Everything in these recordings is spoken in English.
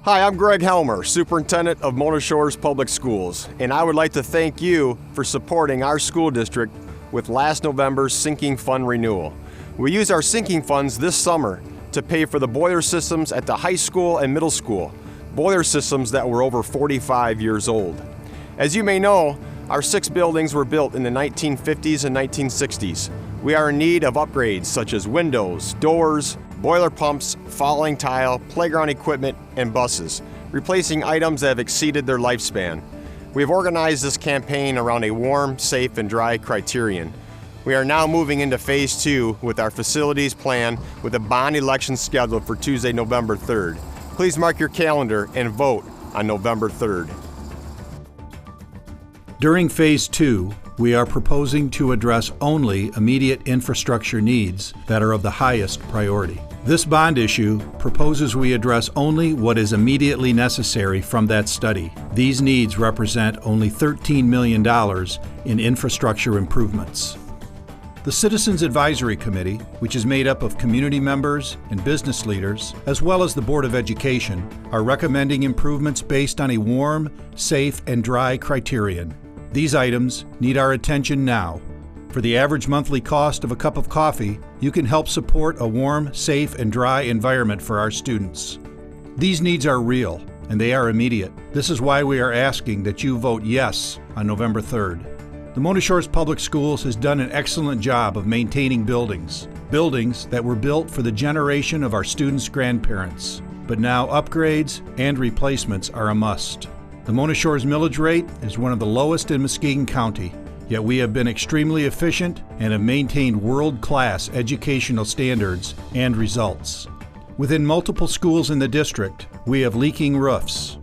Hi, I'm Greg Helmer, Superintendent of Mona Shores Public Schools, and I would like to thank you for supporting our school district with last November's sinking fund renewal. We used our sinking funds this summer to pay for the boiler systems at the high school and middle school, boiler systems that were over 45 years old. As you may know, our 6 buildings were built in the 1950s and 1960s. We are in need of upgrades such as windows, doors, boiler pumps, falling tile, playground equipment, and buses, replacing items that have exceeded their lifespan. We have organized this campaign around a warm, safe, and dry criterion. We are now moving into Phase 2 with our facilities plan with a bond election scheduled for Tuesday, November 3rd. Please mark your calendar and vote on November 3rd. During Phase 2, we are proposing to address only immediate infrastructure needs that are of the highest priority. This bond issue proposes we address only what is immediately necessary from that study. These needs represent only $13 million in infrastructure improvements. The Citizens Advisory Committee, which is made up of community members and business leaders, as well as the Board of Education, are recommending improvements based on a warm, safe, and dry criterion. These items need our attention now. For the average monthly cost of a cup of coffee, you can help support a warm, safe, and dry environment for our students. These needs are real, and they are immediate. This is why we are asking that you vote yes on November 3rd. The Mona Shores Public Schools has done an excellent job of maintaining buildings that were built for the generation of our students' grandparents. But now upgrades and replacements are a must. The Mona Shores millage rate is one of the lowest in Muskegon County. Yet we have been extremely efficient and have maintained world-class educational standards and results. Within multiple schools in the district, we have leaking roofs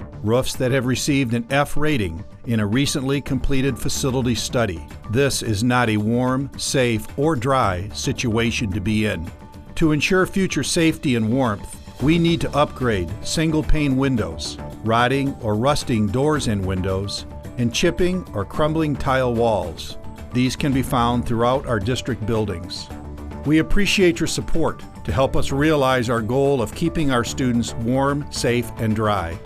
that have received an F rating in a recently completed facility study. This is not a warm, safe, or dry situation to be in. To ensure future safety and warmth, we need to upgrade single-pane windows, rotting or rusting doors and windows, and chipping or crumbling tile walls. These can be found throughout our district buildings. We appreciate your support to help us realize our goal of keeping our students warm, safe, and dry.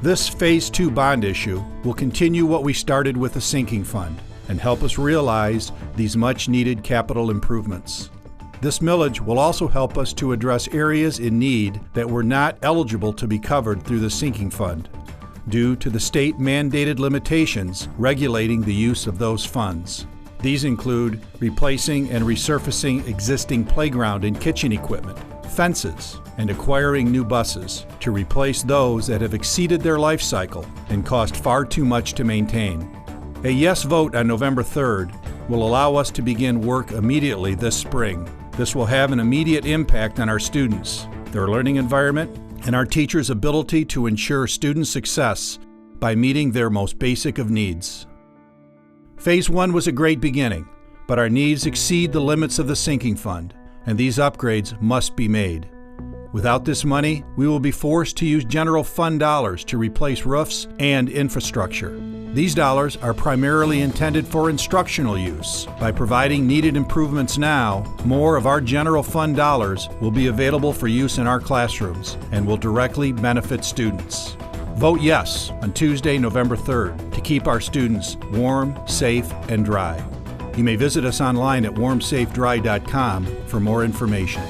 This Phase 2 bond issue will continue what we started with the sinking fund and help us realize these much-needed capital improvements. This millage will also help us to address areas in need that were not eligible to be covered through the sinking fund, due to the state-mandated limitations regulating the use of those funds. These include replacing and resurfacing existing playground and kitchen equipment, fences, and acquiring new buses to replace those that have exceeded their life cycle and cost far too much to maintain. A yes vote on November 3rd will allow us to begin work immediately this spring. This will have an immediate impact on our students, their learning environment, and our teachers' ability to ensure student success by meeting their most basic of needs. Phase 1 was a great beginning, but our needs exceed the limits of the sinking fund, and these upgrades must be made. Without this money, we will be forced to use general fund dollars to replace roofs and infrastructure. These dollars are primarily intended for instructional use. By providing needed improvements now, more of our general fund dollars will be available for use in our classrooms and will directly benefit students. Vote yes on Tuesday, November 3rd to keep our students warm, safe, and dry. You may visit us online at warmsafedry.com for more information.